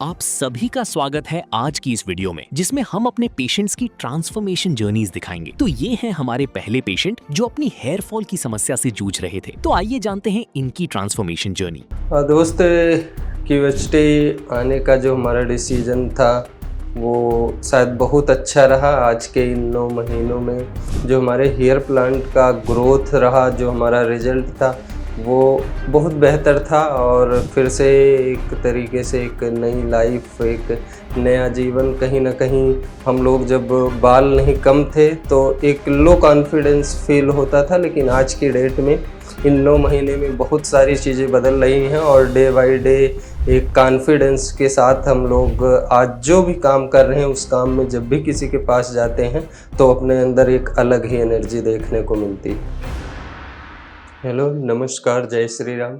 आप सभी का स्वागत है आज की इस वीडियो में, जिसमें हम अपने पेशेंट्स की ट्रांसफॉर्मेशन जर्नीज दिखाएंगे। तो ये हैं हमारे पहले पेशेंट जो अपनी हेयर फॉल की समस्या से जूझ रहे थे। तो आइए जानते हैं इनकी ट्रांसफॉर्मेशन जर्नी। दोस्त क्यूएचटी आने का जो हमारा डिसीजन था वो शायद बहुत अच्छा रहा। आज के इन 9 महीनों में जो हमारे हेयर प्लांट का ग्रोथ रहा, जो हमारा रिजल्ट था वो बहुत बेहतर था। और फिर से एक तरीके से एक नई लाइफ, एक नया जीवन। कहीं ना कहीं हम लोग जब बाल नहीं कम थे तो एक लो कॉन्फिडेंस फील होता था, लेकिन आज की डेट में इन 9 महीने में बहुत सारी चीज़ें बदल रही हैं और डे बाय डे एक कॉन्फिडेंस के साथ हम लोग आज जो भी काम कर रहे हैं उस काम में जब भी किसी के पास जाते हैं तो अपने अंदर एक अलग ही एनर्जी देखने को मिलती है। हेलो, नमस्कार, जय श्री राम।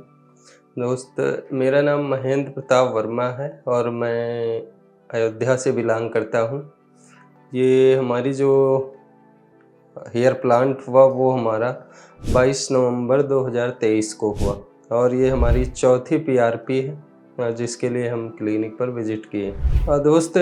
दोस्त, मेरा नाम महेंद्र प्रताप वर्मा है और मैं अयोध्या से बिलोंग करता हूँ। ये हमारी जो हेयर प्लांट हुआ वो हमारा 22 नवंबर 2023 को हुआ और ये हमारी चौथी पीआरपी है जिसके लिए हम क्लिनिक पर विजिट किए। दोस्त,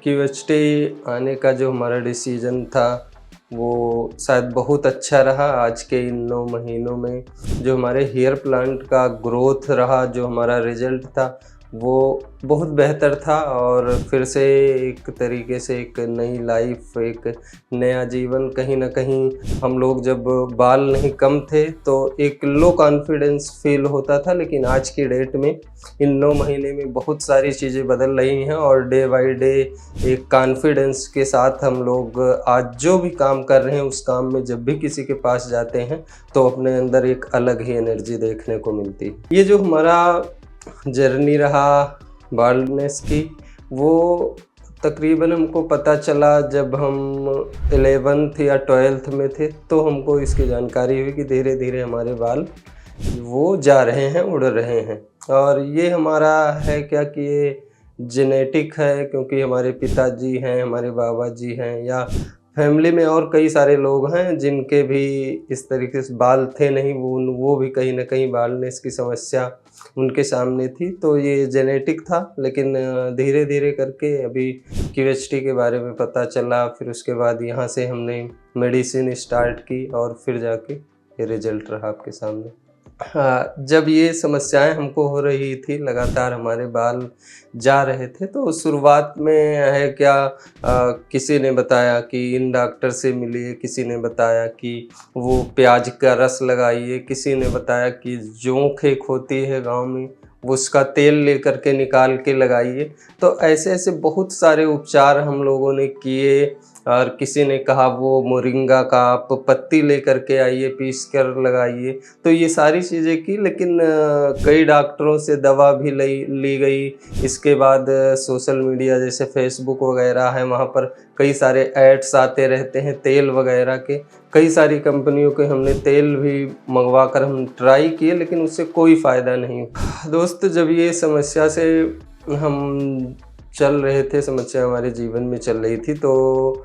क्यूएचटी आने का जो हमारा डिसीजन था वो शायद बहुत अच्छा रहा। आज के इन 9 महीनों में जो हमारे हेयर प्लांट का ग्रोथ रहा, जो हमारा रिजल्ट था वो बहुत बेहतर था। और फिर से एक तरीके से एक नई लाइफ, एक नया जीवन। कहीं ना कहीं हम लोग जब बाल नहीं कम थे तो एक लो कॉन्फिडेंस फील होता था, लेकिन आज की डेट में इन 9 महीने में बहुत सारी चीज़ें बदल रही हैं और डे बाय डे एक कॉन्फिडेंस के साथ हम लोग आज जो भी काम कर रहे हैं उस काम में जब भी किसी के पास जाते हैं तो अपने अंदर एक अलग ही एनर्जी देखने को मिलती है। ये जो हमारा जर्नी रहा बाल्डनेस की, वो तकरीबन हमको पता चला जब हम 11th या 12th में थे, तो हमको इसकी जानकारी हुई कि धीरे धीरे हमारे बाल वो जा रहे हैं, उड़ रहे हैं। और ये हमारा है क्या कि ये जेनेटिक है, क्योंकि हमारे पिताजी हैं, हमारे बाबा जी हैं, या फैमिली में और कई सारे लोग हैं जिनके भी इस तरीके से बाल थे नहीं, वो भी कहीं ना कहीं बालनेस की समस्या उनके सामने थी। तो ये जेनेटिक था, लेकिन धीरे धीरे करके अभी क्यूएचटी के बारे में पता चला। फिर उसके बाद यहाँ से हमने मेडिसिन स्टार्ट की और फिर जाके ये रिजल्ट रहा आपके सामने। हाँ, जब ये समस्याएं हमको हो रही थी, लगातार हमारे बाल जा रहे थे, तो शुरुआत में है क्या, किसी ने बताया कि इन डॉक्टर से मिलिए, किसी ने बताया कि वो प्याज का रस लगाइए, किसी ने बताया कि जोंक एक होती है गांव में वो उसका तेल लेकर के निकाल के लगाइए। तो ऐसे ऐसे बहुत सारे उपचार हम लोगों ने किए। और किसी ने कहा वो मोरिंगा का आप पत्ती लेकर के आइए, पीस कर लगाइए। तो ये सारी चीज़ें की, लेकिन कई डॉक्टरों से दवा भी ली गई। इसके बाद सोशल मीडिया जैसे फेसबुक वगैरह है, वहाँ पर कई सारे एड्स आते रहते हैं तेल वगैरह के। कई सारी कंपनियों के हमने तेल भी मंगवा कर हम ट्राई किए, लेकिन उससे कोई फ़ायदा नहीं। दोस्त, जब ये समस्या से हम चल रहे थे, समस्या हमारे जीवन में चल रही थी, तो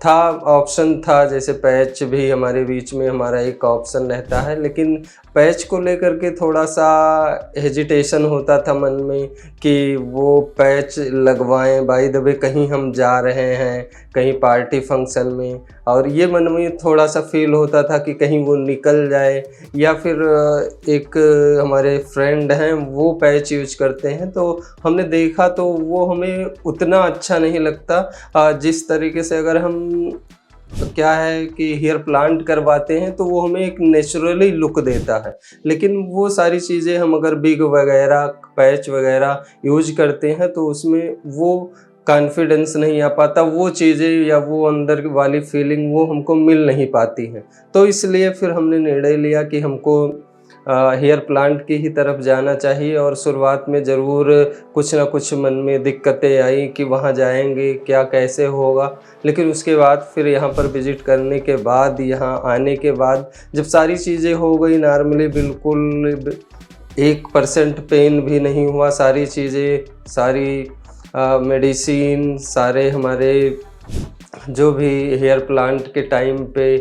था ऑप्शन था, जैसे पैच भी हमारे बीच में हमारा एक ऑप्शन रहता है, लेकिन पैच को लेकर के थोड़ा सा हेजिटेशन होता था मन में कि वो पैच लगवाएं, बाय द वे कहीं हम जा रहे हैं, कहीं पार्टी फंक्शन में, और ये मन में थोड़ा सा फील होता था कि कहीं वो निकल जाए। या फिर एक हमारे फ्रेंड हैं वो पैच यूज करते हैं, तो हमने देखा तो वो हमें उतना अच्छा नहीं लगता। जिस तरीके से अगर हम क्या है कि हेयर प्लांट करवाते हैं तो वो हमें एक नेचुरली लुक देता है, लेकिन वो सारी चीज़ें हम अगर बिग वगैरह, पैच वगैरह यूज करते हैं तो उसमें वो कॉन्फिडेंस नहीं आ पाता, वो चीज़ें या वो अंदर वाली फीलिंग वो हमको मिल नहीं पाती हैं। तो इसलिए फिर हमने निर्णय लिया कि हमको हेयर प्लांट की ही तरफ जाना चाहिए। और शुरुआत में ज़रूर कुछ ना कुछ मन में दिक्कतें आई कि वहाँ जाएंगे क्या, कैसे होगा, लेकिन उसके बाद फिर यहाँ पर विज़िट करने के बाद, यहाँ आने के बाद जब सारी चीज़ें हो गई नॉर्मली, बिल्कुल 1% पेन भी नहीं हुआ। सारी चीज़ें, सारी मेडिसिन, सारे हमारे जो भी हेयर प्लांट के टाइम पे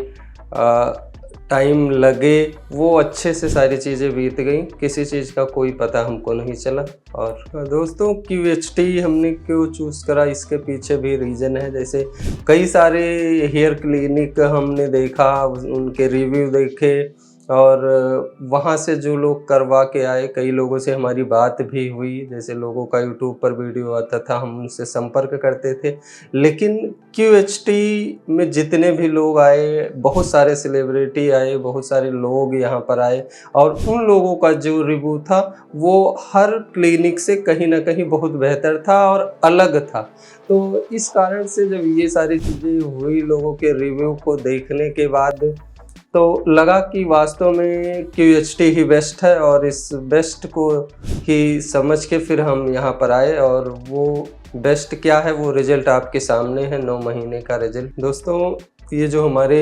टाइम लगे, वो अच्छे से सारी चीज़ें बीत गई, किसी चीज़ का कोई पता हमको नहीं चला। और दोस्तों QHT हमने क्यों चूज़ करा, इसके पीछे भी रीज़न है। जैसे कई सारे हेयर क्लिनिक हमने देखा, उनके रिव्यू देखे, और वहाँ से जो लोग करवा के आए, कई लोगों से हमारी बात भी हुई। जैसे लोगों का यूट्यूब पर वीडियो आता था, हम उनसे संपर्क करते थे। लेकिन QHT में जितने भी लोग आए, बहुत सारे सेलिब्रिटी आए, बहुत सारे लोग यहाँ पर आए, और उन लोगों का जो रिव्यू था वो हर क्लिनिक से कहीं ना कहीं बहुत बेहतर था और अलग था। तो इस कारण से जब ये सारी चीज़ें हुई, लोगों के रिव्यू को देखने के बाद, तो लगा कि वास्तव में QHT ही बेस्ट है, और इस बेस्ट को ही समझ के फिर हम यहाँ पर आए। और वो बेस्ट क्या है, वो रिजल्ट आपके सामने है, 9 महीने का रिजल्ट। दोस्तों, ये जो हमारे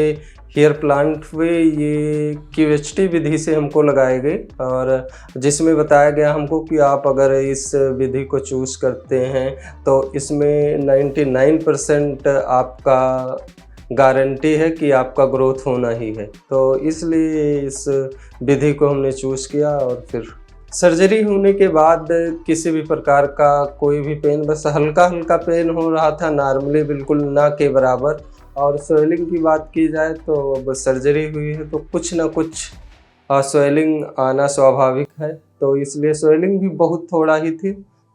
हेयर प्लांट हुए, ये QHT विधि से हमको लगाए गए, और जिसमें बताया गया हमको कि आप अगर इस विधि को चूज़ करते हैं तो इसमें 99% आपका गारंटी है कि आपका ग्रोथ होना ही है। तो इसलिए इस विधि को हमने चूज़ किया। और फिर सर्जरी होने के बाद किसी भी प्रकार का कोई भी पेन, बस हल्का हल्का पेन हो रहा था, नॉर्मली बिल्कुल ना के बराबर। और स्वेलिंग की बात की जाए तो अब सर्जरी हुई है तो कुछ ना कुछ स्वेलिंग आना स्वाभाविक है, तो इसलिए स्वेलिंग भी बहुत थोड़ा ही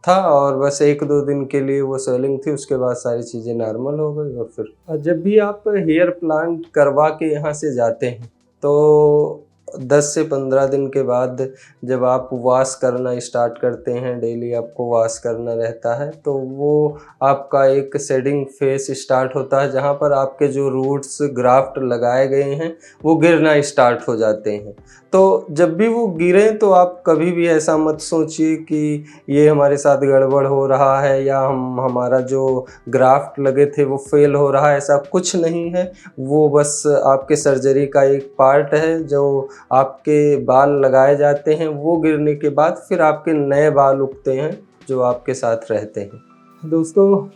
था, और बस 1-2 दिन के लिए वो स्वेलिंग थी, उसके बाद सारी चीज़ें नॉर्मल हो गई। और फिर जब भी आप हेयर प्लांट करवा के यहाँ से जाते हैं तो 10 से 15 दिन के बाद जब आप वॉश करना स्टार्ट करते हैं, डेली आपको वॉश करना रहता है, तो वो आपका एक शेडिंग फेस स्टार्ट होता है, जहाँ पर आपके जो रूट्स ग्राफ्ट लगाए गए हैं वो गिरना स्टार्ट हो जाते हैं। तो जब भी वो गिरें तो आप कभी भी ऐसा मत सोचिए कि ये हमारे साथ गड़बड़ हो रहा है, या हमारा जो ग्राफ्ट लगे थे वो फेल हो रहा है, ऐसा कुछ नहीं है। वो बस आपके सर्जरी का एक पार्ट है। जो आपके बाल लगाए जाते हैं, वो गिरने के बाद फिर आपके नए बाल उगते हैं जो आपके साथ रहते हैं। दोस्तों,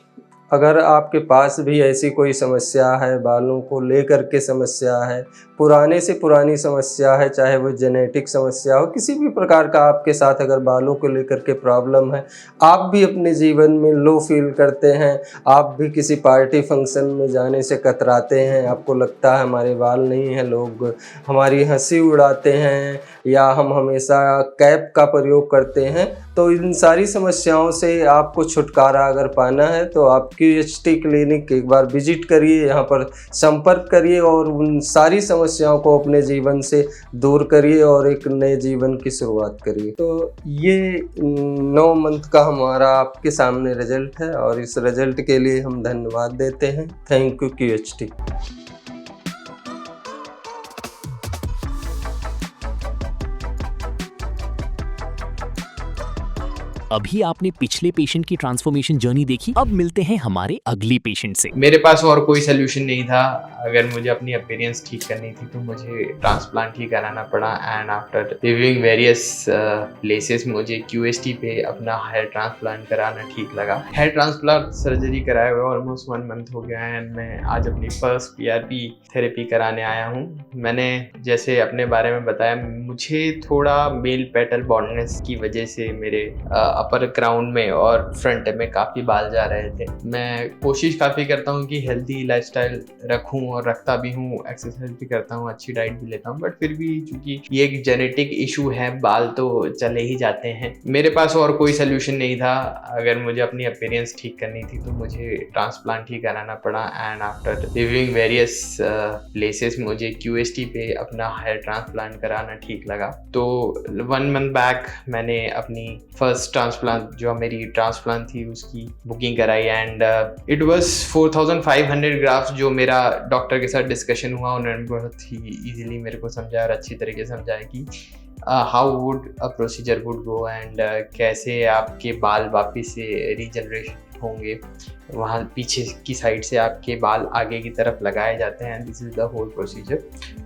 अगर आपके पास भी ऐसी कोई समस्या है, बालों को लेकर के समस्या है, पुराने से पुरानी समस्या है, चाहे वो जेनेटिक समस्या हो, किसी भी प्रकार का आपके साथ अगर बालों को लेकर के प्रॉब्लम है, आप भी अपने जीवन में लो फील करते हैं, आप भी किसी पार्टी फंक्शन में जाने से कतराते हैं, आपको लगता है हमारे बाल नहीं हैं, लोग हमारी हंसी उड़ाते हैं, या हम हमेशा कैप का प्रयोग करते हैं, तो इन सारी समस्याओं से आपको छुटकारा अगर पाना है तो आप QHT क्लिनिक एक बार विजिट करिए, यहाँ पर संपर्क करिए, और उन सारी समस्याओं को अपने जीवन से दूर करिए और एक नए जीवन की शुरुआत करिए। तो ये 9 मंथ का हमारा आपके सामने रिजल्ट है, और इस रिजल्ट के लिए हम धन्यवाद देते हैं। Thank you QHT। अभी आपने पिछले पेशेंट की ट्रांसफॉर्मेशन जर्नी देखी, अब मिलते हैं हमारे अगले पेशेंट से। मेरे पास और कोई सोल्यूशन नहीं था। अगर मुझे अपनी अपीयरेंस ठीक करनी थी तो मुझे ट्रांसप्लांट ही कराना पड़ा। And after reviewing various places मुझे QHT पे अपना हेयर ट्रांसप्लांट कराना ठीक लगा। हेयर ट्रांसप्लांट सर्जरी कराए हुए ऑलमोस्ट 1 मंथ हो गया है, एंड मैं आज अपनी फर्स्ट PRP थेरेपी कराने आया हूँ। मैंने जैसे अपने बारे में बताया, मुझे थोड़ा मेल पेटल बॉन्डनेस की वजह से मेरे अपर क्राउन में और फ्रंट में काफ़ी बाल जा रहे थे। मैं कोशिश काफ़ी करता हूँ कि हेल्दी लाइफस्टाइल रखूँ, और रखता भी हूँ, एक्सरसाइज भी करता हूँ, अच्छी डाइट भी लेता हूँ, बट फिर भी चूंकि ये एक जेनेटिक इशू है, बाल तो चले ही जाते हैं। मेरे पास और कोई सोल्यूशन नहीं था। अगर मुझे अपनी अपीयरेंस ठीक करनी थी तो मुझे ट्रांसप्लांट ही कराना पड़ा। And after reviewing various places मुझे QHT पे अपना हेयर ट्रांसप्लांट कराना ठीक लगा। तो 1 मंथ बैक मैंने अपनी फर्स्ट ट्रांसप्लांट, जो मेरी ट्रांसप्लांट थी, उसकी बुकिंग कराई। एंड इट वाज 4500 ग्राफ्स, जो मेरा डॉक्टर के साथ डिस्कशन हुआ, उन्होंने बहुत ही ईजिली मेरे को समझाया और अच्छी तरीके से समझाया कि how would a procedure would go, and कैसे आपके बाल वापिस से रीजनरेशन होंगे, वहाँ पीछे की साइड से आपके बाल आगे की तरफ लगाए जाते हैं। This is the whole procedure.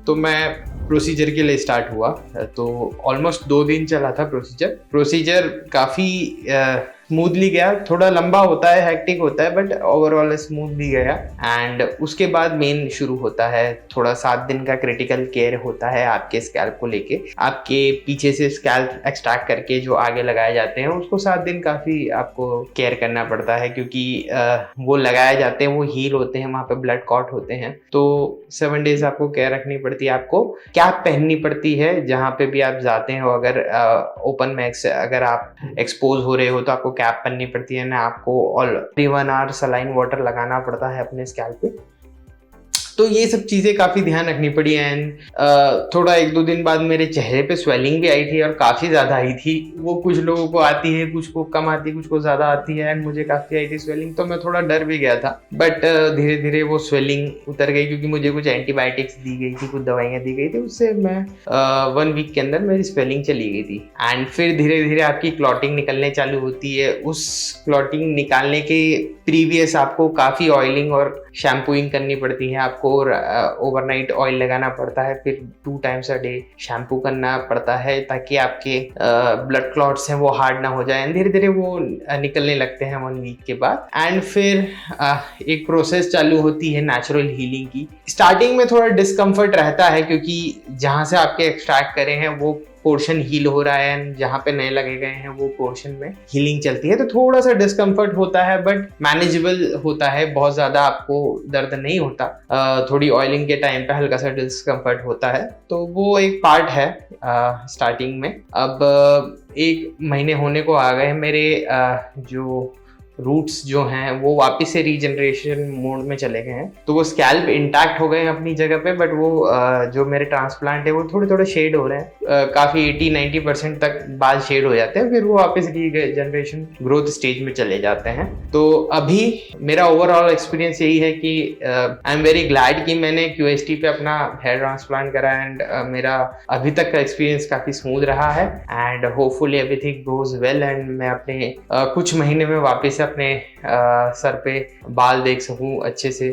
तो मैं प्रोसीजर के लिए स्टार्ट हुआ, तो ऑलमोस्ट 2 दिन चला था प्रोसीजर काफ़ी स्मूथली गया। थोड़ा लंबा होता है, हेक्टिक होता है, बट ओवरऑल स्मूथली गया। एंड उसके बाद मेन शुरू होता है, थोड़ा 7 दिन का क्रिटिकल केयर होता है आपके स्कैल्प को लेके। आपके पीछे से स्कैल्प एक्सट्रैक्ट करके जो आगे लगाए जाते हैं उसको 7 दिन काफ़ी आपको केयर करना पड़ता है, क्योंकि वो लगाए जाते हैं, वो हील होते हैं, वहाँ पे ब्लड क्लॉट होते हैं। तो 7 डेज आपको केयर रखनी पड़ती है। आपको कैप पहननी पड़ती है जहाँ पे भी आप जाते हो। अगर ओपन में अगर आप एक्सपोज हो रहे हो तो आपको कैप पहननी पड़ती है ना। आपको ऑलरेडी 1 आवर सलाइन वाटर लगाना पड़ता है अपने स्कैल्प पे। तो ये सब चीज़ें काफ़ी ध्यान रखनी पड़ी। एंड थोड़ा 1-2 दिन बाद मेरे चेहरे पे स्वेलिंग भी आई थी, और काफ़ी ज़्यादा आई थी। वो कुछ लोगों को आती है, कुछ को कम आती है, कुछ को ज़्यादा आती है। एंड मुझे काफ़ी आई थी स्वेलिंग, तो मैं थोड़ा डर भी गया था। बट धीरे धीरे वो स्वेलिंग उतर गई, क्योंकि मुझे कुछ एंटीबायोटिक्स दी गई थी, कुछ दवाइयाँ दी गई थी। उससे मैं 1 वीक के अंदर मेरी स्वेलिंग चली गई थी। एंड फिर धीरे धीरे आपकी क्लॉटिंग निकलने चालू होती है। उस क्लॉटिंग निकालने के प्रीवियस आपको काफ़ी ऑयलिंग और शैम्पूइंग करनी पड़ती है। आपको ओवरनाइट ऑयल लगाना पड़ता है, फिर 2 टाइम्स अ डे शैम्पू करना पड़ता है, ताकि आपके ब्लड क्लॉट्स हैं वो हार्ड ना हो जाए। धीरे धीरे वो निकलने लगते हैं 1 वीक के बाद। एंड फिर एक प्रोसेस चालू होती है नेचुरल हीलिंग की। स्टार्टिंग में थोड़ा डिस्कम्फर्ट रहता है, क्योंकि जहाँ से आपके एक्सट्रैक्ट करे हैं वो पोर्शन हील हो रहा है, एंड जहाँ पे नए लगे गए हैं वो पोर्शन में हीलिंग चलती है। तो थोड़ा सा डिस्कम्फर्ट होता है, बट मैनेजेबल होता है। बहुत ज़्यादा आपको दर्द नहीं होता। थोड़ी ऑयलिंग के टाइम पे हल्का सा डिस्कम्फर्ट होता है, तो वो एक पार्ट है स्टार्टिंग में। अब 1 महीने होने को आ गए, मेरे जो रूट्स जो हैं वो वापस से रीजनरेशन मोड में चले गए हैं। तो वो स्कैल्प इंटैक्ट हो गए हैं अपनी जगह पे, बट वो जो मेरे ट्रांसप्लांट है वो थोड़े थोड़े शेड हो रहे हैं। काफ़ी 80-90% तक बाल शेड हो जाते हैं, फिर वो वापस रीजनरेशन ग्रोथ स्टेज में चले जाते हैं। तो अभी मेरा ओवरऑल एक्सपीरियंस यही है कि आई एम वेरी ग्लैड कि मैंने QST पे अपना हेयर ट्रांसप्लांट करा। एंड मेरा अभी तक का एक्सपीरियंस काफ़ी स्मूथ रहा है। And hopefully everything goes well, and मैं अपने कुछ महीने में वापस अपने सर पे बाल देख सकूं, अच्छे से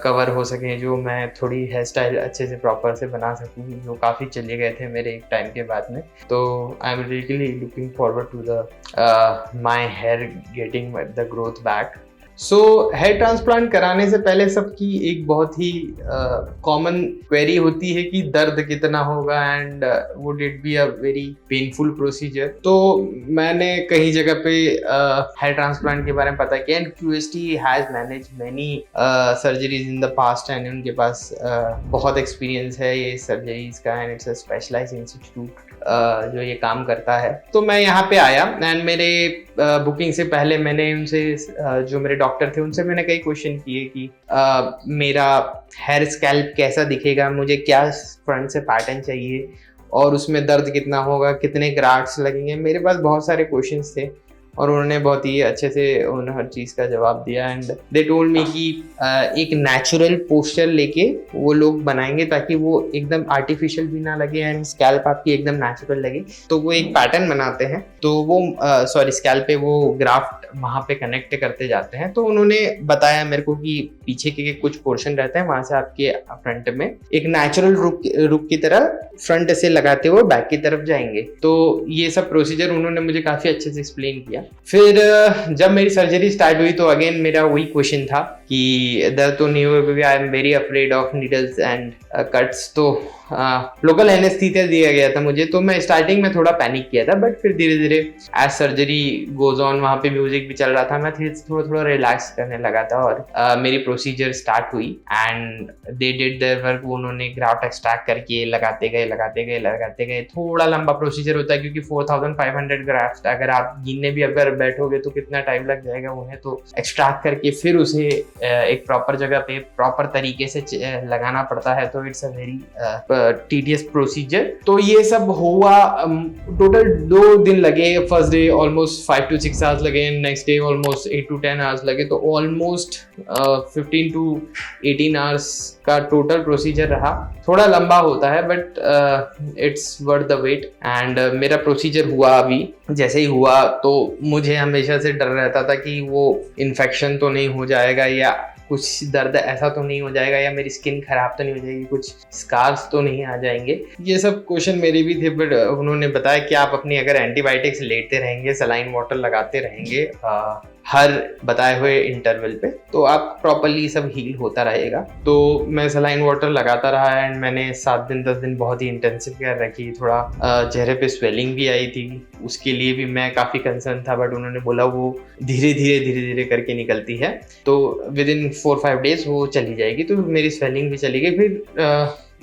कवर हो सकें, जो मैं थोड़ी हेयर स्टाइल अच्छे से प्रॉपर से बना सकूं, जो काफ़ी चले गए थे मेरे एक टाइम के बाद में। तो I am really looking forward to the my hair getting the growth back. So hair transplant कराने से पहले सबकी एक बहुत ही कॉमन क्वेरी होती है कि दर्द कितना होगा, and would it be a very painful procedure. तो मैंने कई जगह पे हेयर ट्रांसप्लांट के बारे में पता किया। And QST has manage many surgeries in the past, and उनके पास बहुत एक्सपीरियंस है ये सर्जरीज का। And it's a specialized institute जो ये काम करता है। तो मैं यहाँ पे आया, एंड मेरे बुकिंग से पहले मैंने उनसे जो मेरे डॉक्टर थे उनसे मैंने कई क्वेश्चन किए कि मेरा हेयर स्कैल्प कैसा दिखेगा, मुझे क्या फ्रंट से पैटर्न चाहिए, और उसमें दर्द कितना होगा, कितने ग्राफ्ट्स लगेंगे। मेरे पास बहुत सारे क्वेश्चंस थे, और उन्होंने बहुत ही अच्छे से उन हर चीज़ का जवाब दिया। एंड दे टोल्ड मी कि एक नेचुरल पोस्चर लेके वो लोग बनाएंगे, ताकि वो एकदम आर्टिफिशियल भी ना लगे, एंड स्कैल्प आपकी एकदम नेचुरल लगे। तो वो एक पैटर्न बनाते हैं, तो वो स्कैल्प पे वो ग्राफ्ट वहाँ पे कनेक्ट करते जाते हैं। तो उन्होंने बताया मेरे को कि पीछे के कुछ पोर्शन रहते हैं, वहाँ से आपके फ्रंट में एक नेचुरल रुक की तरह फ्रंट से लगाते हुए बैक की तरफ जाएंगे। तो ये सब प्रोसीजर उन्होंने मुझे काफ़ी अच्छे से एक्सप्लेन किया। फिर जब मेरी सर्जरी स्टार्ट हुई तो अगेन मेरा वही क्वेश्चन था कि दर्द तो नहीं हुआ, क्योंकि I am very afraid of needles and cuts. तो लोकल एनेस्थीसिया दिया गया था मुझे, तो मैं स्टार्टिंग में थोड़ा पैनिक किया था, बट फिर धीरे धीरे एज सर्जरी गोज ऑन, वहाँ पे म्यूजिक भी चल रहा था, मैं थोड़ा थोड़ा रिलैक्स करने लगा था, और मेरी प्रोसीजर स्टार्ट हुई। And they did their work. उन्होंने ग्राफ्ट एक्सट्रैक्ट करके लगाते गए। थोड़ा लंबा प्रोसीजर होता है, क्योंकि 4500 ग्राफ्ट अगर आप गिनने भी अगर बैठोगे तो कितना टाइम लग जाएगा उन्हें। तो एक्सट्रैक्ट करके फिर उसे एक प्रॉपर जगह पे प्रॉपर तरीके से लगाना पड़ता है। तो it's a very tedious procedure. तो ये सब हुआ, टोटल 2 दिन लगे। First day almost 5 to 6 hours लगे, next day almost 8 to 10 hours लगे। तो ऑलमोस्ट 15 to 18 आवर्स का टोटल प्रोसीजर रहा। थोड़ा लंबा होता है but it's worth the wait. And मेरा प्रोसीजर हुआ अभी, जैसे ही हुआ तो मुझे हमेशा से डर रहता था कि वो इन्फेक्शन तो नहीं हो जाएगा, या कुछ दर्द ऐसा तो नहीं हो जाएगा, या मेरी स्किन खराब तो नहीं हो जाएगी, कुछ स्कार्स तो नहीं आ जाएंगे। ये सब क्वेश्चन मेरे भी थे, बट उन्होंने बताया कि आप अपनी अगर एंटीबायोटिक्स लेते रहेंगे, सलाइन वाटर लगाते रहेंगे हर बताए हुए इंटरवल पे, तो आप प्रॉपरली सब हील होता रहेगा। तो मैं सलाइन वाटर लगाता रहा एंड मैंने 7 दिन 10 दिन बहुत ही इंटेंसिव केयर रखी। थोड़ा चेहरे पे स्वेलिंग भी आई थी, उसके लिए भी मैं काफ़ी कंसर्न था, बट उन्होंने बोला वो धीरे धीरे करके निकलती है, तो विद इन 4-5 डेज वो चली जाएगी। तो मेरी स्वेलिंग भी चली गई। फिर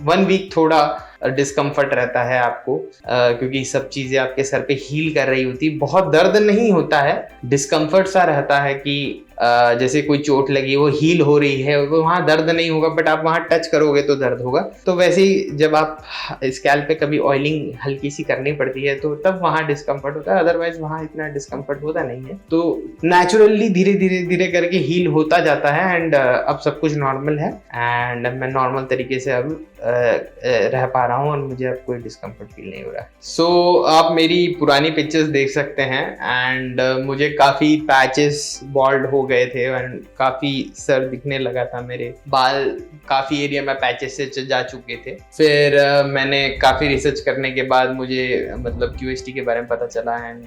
1 वीक थोड़ा डिस्कम्फर्ट रहता है आपको, क्योंकि सब चीज़ें आपके सर पे हील कर रही होती। बहुत दर्द नहीं होता है, डिस्कम्फर्ट सा रहता है कि जैसे कोई चोट लगी, वो हील हो रही है, वहाँ दर्द नहीं होगा, बट आप वहाँ टच करोगे तो दर्द होगा। तो वैसे ही जब आप स्कैल्प पे कभी ऑयलिंग हल्की सी करनी पड़ती है तो तब वहाँ डिस्कम्फर्ट होता है, अदरवाइज वहाँ इतना डिस्कम्फर्ट होता नहीं है। तो नेचुरली धीरे धीरे करके हील होता जाता है एंड अब सब कुछ नॉर्मल है एंड मैं नॉर्मल तरीके से अब रह पा रहा हूँ और मुझे अब कोई डिस्कम्फर्ट फील नहीं हो रहा है। सो आप मेरी पुरानी पिक्चर्स देख सकते हैं एंड मुझे काफ़ी पैचेस बॉल्ड हो गए थे एंड काफ़ी सर दिखने लगा था, मेरे बाल काफ़ी एरिया में पैचेस से जा चुके थे। फिर मैंने काफ़ी रिसर्च करने के बाद मुझे मतलब QST के बारे में पता चला and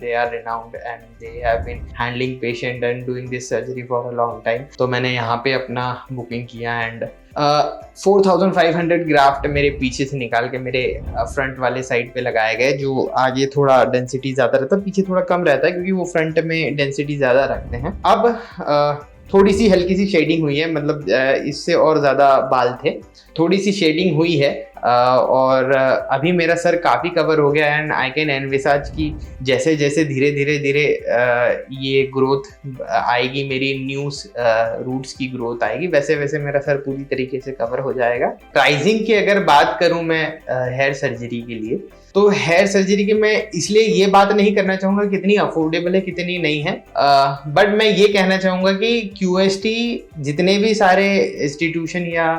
they are renowned and they have been handling patient and doing this surgery for a long time. तो मैंने यहाँ पे अपना बुकिंग किया एंड 4500 ग्राफ्ट मेरे पीछे से निकाल के मेरे फ्रंट वाले साइड पे लगाए गए, जो आगे थोड़ा डेंसिटी ज़्यादा रहता है, पीछे थोड़ा कम रहता है क्योंकि वो फ्रंट में डेंसिटी ज़्यादा रखते हैं। अब थोड़ी सी हल्की सी शेडिंग हुई है, मतलब इससे और ज़्यादा बाल थे, थोड़ी सी शेडिंग हुई है और अभी मेरा सर काफ़ी कवर हो गया एंड आई कैन एनविसाज कि जैसे जैसे धीरे धीरे ये ग्रोथ आएगी, मेरी न्यू रूट्स की ग्रोथ आएगी, वैसे वैसे मेरा सर पूरी तरीके से कवर हो जाएगा। प्राइसिंग की अगर बात करूं मैं हेयर सर्जरी के लिए, तो हेयर सर्जरी की मैं इसलिए ये बात नहीं करना चाहूँगा कितनी अफोर्डेबल है कितनी नहीं है, बट मैं ये कहना चाहूँगा कि QST जितने भी सारे इंस्टीट्यूशन या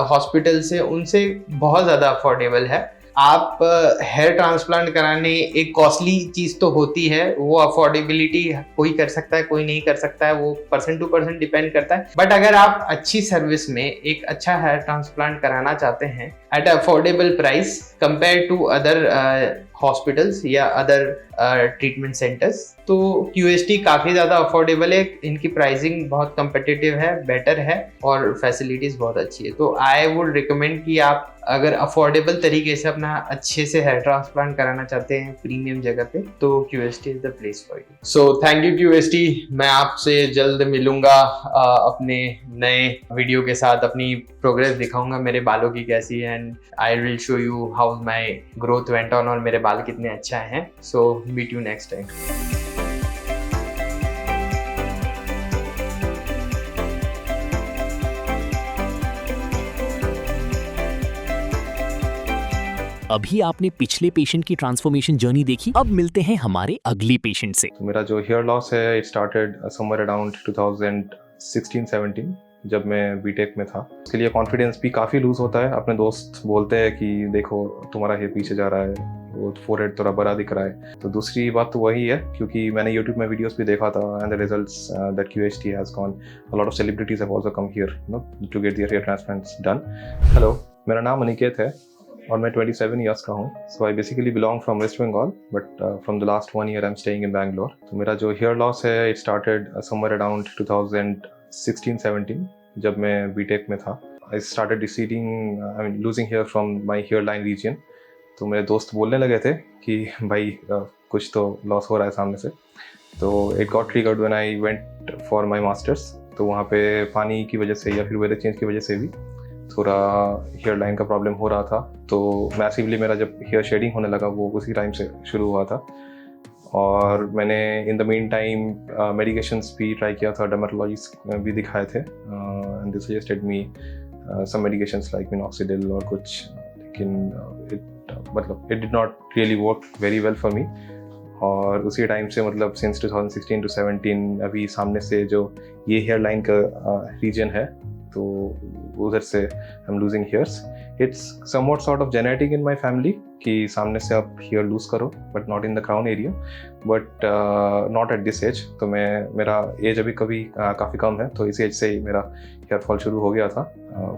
हॉस्पिटल से उनसे बहुत ज़्यादा अफोर्डेबल है। आप हेयर ट्रांसप्लांट कराने एक कॉस्टली चीज़ तो होती है, वो अफोर्डेबिलिटी कोई कर सकता है कोई नहीं कर सकता है, वो पर्सन टू पर्सन डिपेंड करता है। बट अगर आप अच्छी सर्विस में एक अच्छा हेयर ट्रांसप्लांट कराना चाहते हैं at affordable price compare to other hospitals या अदर ट्रीटमेंट सेंटर्स, तो QST काफ़ी ज़्यादा अफोर्डेबल है, इनकी प्राइसिंग बहुत कम्पिटिटिव है, बेटर है और फैसिलिटीज़ बहुत अच्छी है। तो आई वुड रिकमेंड कि आप अगर अफोर्डेबल तरीके से अपना अच्छे से हेयर ट्रांसप्लांट कराना चाहते हैं प्रीमियम जगह पे, तो QST is the place for you. So thank you QST। मैं आपसे जल्द मिलूंगा अपने नए वीडियो के साथ, अपनी प्रोग्रेस दिखाऊंगा मेरे बालों की कैसी है and I will show you how my growth went on और मेरे बाल कितने अच्छा हैं। So meet you next time. अभी आपने पिछले पेशेंट की ट्रांसफॉर्मेशन जर्नी देखी, अब मिलते हैं हमारे अगले पेशेंट से। मेरा जो हेयर लॉस है इट स्टार्टेड समवेयर अराउंड 2016-17 जब मैं बीटेक में था। उसके लिए कॉन्फिडेंस भी काफ़ी लूज़ होता है। अपने दोस्त बोलते हैं कि देखो तुम्हारा हेयर पीछे जा रहा है, वो फोरहेड थोड़ा बड़ा दिख रहा है। तो दूसरी बात तो वही है क्योंकि मैंने यूट्यूब में वीडियोस भी देखा था and the results that QST has gone, a lot of celebrities have also come here to get their hair transplants done. Hello, मेरा नाम अनिकेत है और मैं 27 ईयर्स का हूँ। So I basically belong from West Bengal but from the last 1 year I am staying in Bangalore. तो मेरा जो हेयर लॉस है इट स्टार्टेड समवेयर अराउंड 2016-17 जब मैं बीटेक में था। I started receding I mean losing hair from my hair line region. तो मेरे दोस्त बोलने लगे थे कि भाई कुछ तो लॉस हो रहा है सामने से। तो it got triggered when I went for my masters. तो वहाँ पे पानी की वजह से या फिर वेदर चेंज की वजह से भी थोड़ा हेयर लाइन का प्रॉब्लम हो रहा था। तो मैसिवली मेरा जब हेयर शेडिंग होने लगा वो उसी टाइम से शुरू हुआ था और मैंने in the meantime medications भी ट्राई किया था, डर्मेटोलॉजिस्ट भी दिखाए थे and they suggested me some medications like minoxidil और कुछ लेकिन मतलब it did not really work very well for me. और उसी टाइम से मतलब सिंस 2016 टू 17 अभी सामने से जो ये हेयर लाइन का रीजन है तो उधर से I am losing hairs. It's somewhat sort of genetic in my family कि सामने से आप हेयर लूज करो but not in the crown area, but not at this age. तो मेरा एज अभी काफ़ी कम है तो इसी एज से ही मेरा हेयर फॉल शुरू हो गया था।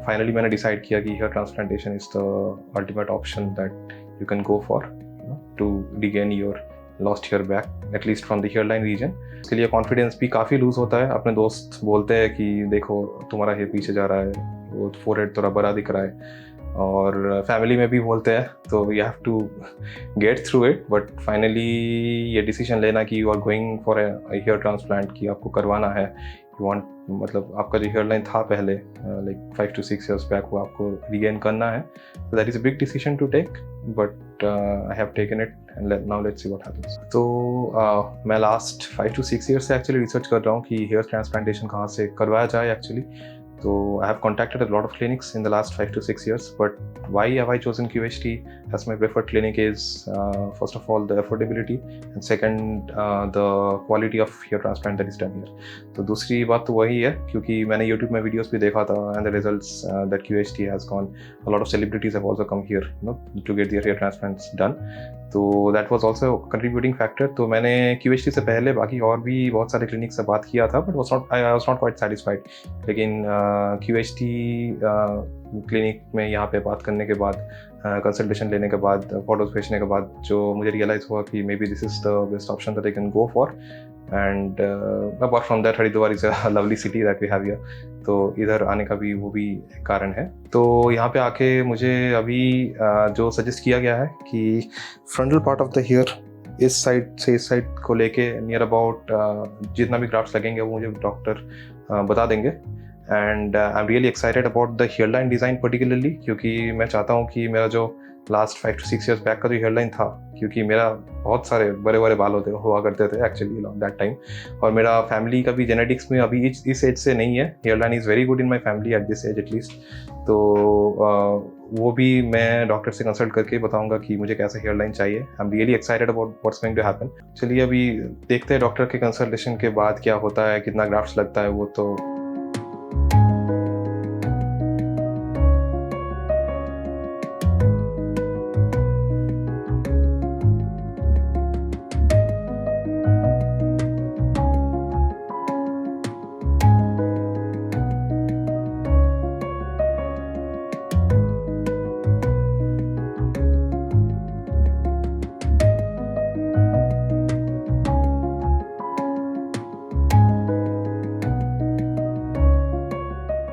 फाइनली मैंने डिसाइड किया कि hair transplantation is the ultimate option that you can go for to regain your lost hair back at least from the hair line region. इसके लिए कॉन्फिडेंस भी काफ़ी लूज होता है। अपने दोस्त बोलते हैं कि देखो तुम्हारा हेयर पीछे जा रहा है, वो फोरहेड थोड़ा बड़ा दिख रहा है, और फैमिली में भी बोलते हैं, तो you have to get through it. But finally ये डिसीजन लेना कि you are going for a hair transplant कि आपको करवाना है, यू वांट मतलब आपका जो हेयर लाइन था पहले लाइक 5 to 6 years बैक वो आपको रिगेन करना है। So that is a big decision to take, but I have taken it and now let's see what happens. तो मैं लास्ट 5 to 6 years से एक्चुअली रिसर्च कर रहा हूँ कि हेयर ट्रांसप्लांटेशन कहाँ से करवाया जाए actually. So I have contacted a lot of clinics in the last 5 to 6 years, but why have I chosen QHT as my preferred clinic is first of all the affordability and second the quality of hair transplant that is done here. तो दूसरी बात तो वही है क्योंकि मैंने YouTube में videos भी देखा था and the results that QHT has gone, a lot of celebrities have also come here, you know, to get their hair transplants done. तो that was also a contributing factor. तो मैंने QHT से पहले बाकी और भी बहुत सारे क्लिनिक से बात किया था, but I was not quite satisfied. लेकिन QHT क्लिनिक में यहाँ पे बात करने के बाद कंसल्टेशन लेने के बाद फोटोज भेजने के बाद जो मुझे रियलाइज़ हुआ कि maybe this is the best option that I can go for. And apart from that Haridwar is a lovely city that we have here, तो इधर आने का भी वो भी एक कारण है। तो यहाँ पे आके मुझे अभी जो सजेस्ट किया गया है कि frontal part of the hair इस साइड से इस साइड को लेके नियर अबाउट जितना भी ग्राफ्ट्स लगेंगे वो मुझे डॉक्टर बता देंगे। And I am really excited about the hair line design particularly क्योंकि मैं चाहता हूँ कि मेरा जो लास्ट 5 to 6 years बैक का जो हेयर लाइन था, क्योंकि मेरा बहुत सारे बड़े बड़े बाल हुआ करते थे एक्चुअली दैट टाइम, और मेरा फैमिली का भी जेनेटिक्स में अभी इस एज से नहीं है। Hair line is very good in my family at this age at least. तो वो भी मैं डॉक्टर से कंसल्ट करके बताऊंगा कि मुझे कैसा हेयर लाइन चाहिए। I am really excited about what's going to happen. चलिए अभी देखते हैं डॉक्टर के कंसल्टेशन के बाद क्या होता है, कितना ग्राफ्ट्स लगता है वो तो।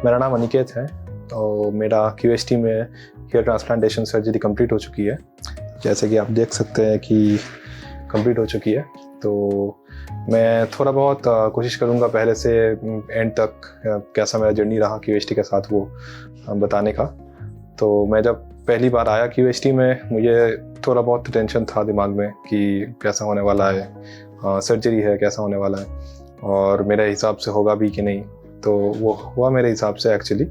मेरा नाम अनिकेत है और मेरा QHT में हेयर ट्रांसप्लांटेशन सर्जरी कंप्लीट हो चुकी है। जैसे कि आप देख सकते हैं कि कंप्लीट हो चुकी है। तो मैं थोड़ा बहुत कोशिश करूँगा पहले से एंड तक कैसा मेरा जर्नी रहा QHT के साथ वो बताने का। तो मैं जब पहली बार आया QHT में मुझे थोड़ा बहुत टेंशन था दिमाग में कि कैसा होने वाला है, सर्जरी है कैसा होने वाला है और मेरे हिसाब से होगा भी कि नहीं। तो वो हुआ मेरे हिसाब से एक्चुअली।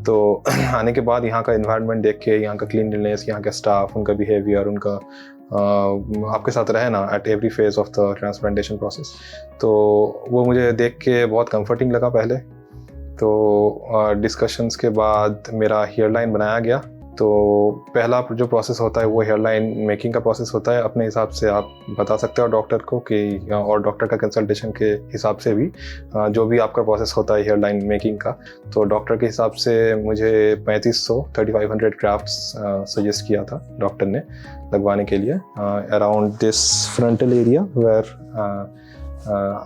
तो आने के बाद यहाँ का एनवायरनमेंट देख के, यहाँ का क्लीनलीनेस, यहाँ का स्टाफ, उनका बिहेवियर, उनका आपके साथ रहे ना at every phase of the transplantation process, तो वो मुझे देख के बहुत कंफर्टिंग लगा पहले। तो डिस्कशंस के बाद मेरा हेयर लाइन बनाया गया। तो पहला जो प्रोसेस होता है वो हेयर लाइन मेकिंग का प्रोसेस होता है। अपने हिसाब से आप बता सकते हो डॉक्टर को कि, और डॉक्टर का कंसल्टेशन के हिसाब से भी जो भी आपका प्रोसेस होता है हेयर लाइन मेकिंग का, तो डॉक्टर के हिसाब से मुझे 3500 ग्राफ्ट्स सजेस्ट किया था डॉक्टर ने लगवाने के लिए around this frontal area where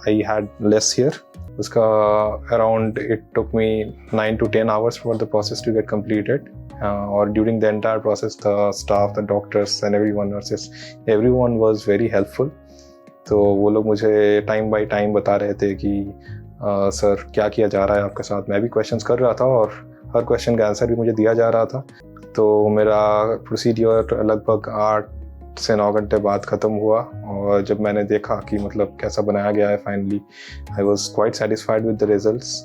I had less hair. उसका around it took me 9 to 10 hours for the process to get completed. और during the entire process the staff, the doctors and everyone, nurses, everyone was very helpful. तो वो लोग मुझे time by time बता रहे थे कि सर क्या किया जा रहा है आपके साथ। मैं भी क्वेश्चंस कर रहा था और हर क्वेश्चन का आंसर भी मुझे दिया जा रहा था। तो मेरा प्रोसीडियर लगभग 8 से 9 घंटे बाद ख़त्म हुआ और जब मैंने देखा कि मतलब कैसा बनाया गया है finally, I was quite satisfied with the results.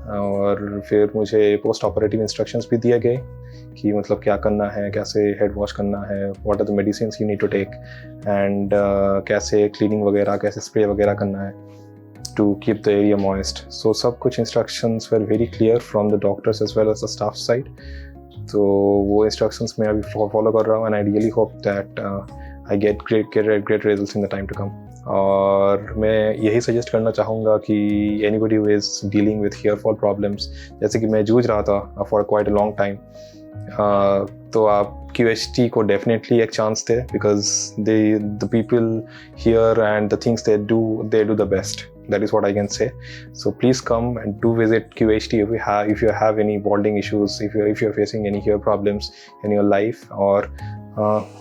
और फिर मुझे पोस्ट ऑपरेटिव इंस्ट्रक्शंस भी दिए गए कि मतलब क्या करना है, कैसे हेड वॉश करना है, what are the medicine you need to take, and कैसे क्लीनिंग वगैरह, कैसे स्प्रे वगैरह करना है to keep the area moist. So सब कुछ instructions were very clear from the doctors as well as the staff side. तो वो इंस्ट्रक्शंस मैं अभी फॉलो कर रहा हूँ, and I really hope that I get great results in the time to come. और मैं यही सजेस्ट करना चाहूँगा कि anybody who is dealing with hair fall problems, जैसे कि मैं जूझ रहा था for quite a long time, तो आप QHT को डेफिनेटली एक चांस दें, because the people here and the things they do the best. That is what I can say. So please come and do visit QHT if you have any balding issues, if you're facing any hair problems in your life. और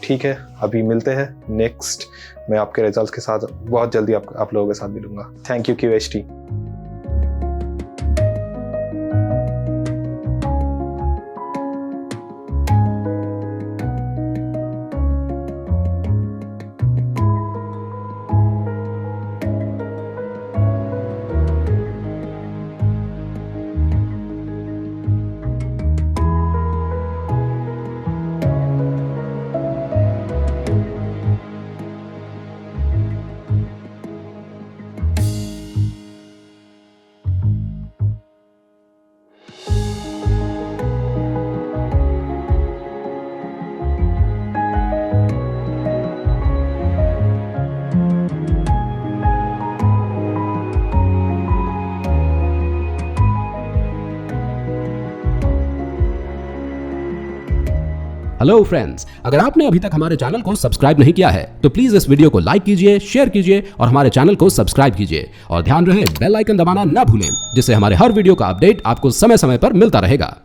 ठीक है, अभी मिलते हैं next. मैं आपके results के साथ बहुत जल्दी आप लोगों के साथ मिलूंगा. Thank you QHT. Hello friends, अगर आपने अभी तक हमारे चैनल को सब्सक्राइब नहीं किया है तो प्लीज इस वीडियो को लाइक कीजिए, शेयर कीजिए और हमारे चैनल को सब्सक्राइब कीजिए. और ध्यान रहे बेल आइकन दबाना ना भूलें, जिससे हमारे हर वीडियो का अपडेट आपको समय समय पर मिलता रहेगा.